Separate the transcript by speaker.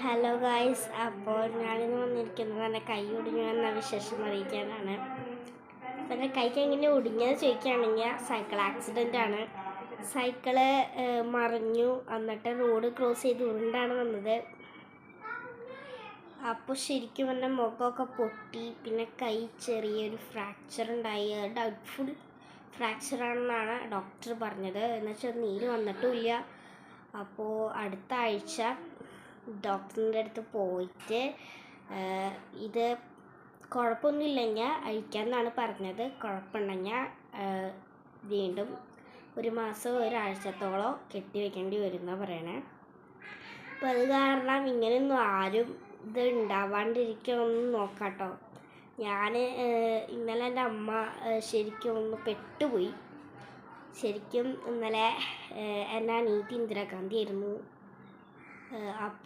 Speaker 1: Hello guys, അപ്പോൾ ഞാനിന്ന് വന്നിരിക്കുന്നത് എൻ്റെ കൈ ഒടിഞ്ഞു എന്ന വിശേഷം അറിയിക്കാനാണ്. എൻ്റെ കൈക്ക് എങ്ങനെ ഒടിഞ്ഞത് ചോദിക്കുകയാണെങ്കിൽ സൈക്കിൾ ആക്സിഡൻ്റ് ആണ്. സൈക്കിള് മറിഞ്ഞു, എന്നിട്ട് റോഡ് ക്രോസ് ചെയ്ത് ഉരുണ്ടാണ് വന്നത്. അപ്പോൾ ശരിക്കും എൻ്റെ മുഖമൊക്കെ പൊട്ടി, പിന്നെ കൈ ചെറിയൊരു ഫ്രാക്ചർ ഉണ്ടായി. ഡൗട്ട്ഫുൾ ഫ്രാക്ചറാണെന്നാണ് ഡോക്ടർ പറഞ്ഞത്. എന്നുവെച്ചാൽ നീര് വന്നിട്ടുമില്ല. അപ്പോൾ അടുത്ത ആഴ്ച ഡോക്ടറിൻ്റെ അടുത്ത് പോയിട്ട് ഇത് കുഴപ്പമൊന്നുമില്ലെങ്കിൽ അഴിക്കാമെന്നാണ് പറഞ്ഞത്. കുഴപ്പമുണ്ടെങ്കിൽ വീണ്ടും ഒരു മാസം ഒരാഴ്ചത്തോളം കെട്ടി വയ്ക്കേണ്ടി വരുമെന്നാണ് പറയണേ. അപ്പോൾ അത് കാരണം ഇങ്ങനെയൊന്നും ആരും ഇത് ഉണ്ടാവാണ്ടിരിക്കണമെന്ന് നോക്കാം കേട്ടോ. ഞാൻ ഇന്നലെ എൻ്റെ അമ്മ ശരിക്കും ഒന്ന് പെട്ടുപോയി. ശരിക്കും ഇന്നലെ എൻ്റെ അനിയത്തി ഇന്ദിരാഗാന്ധി ആയിരുന്നു. അപ്പോൾ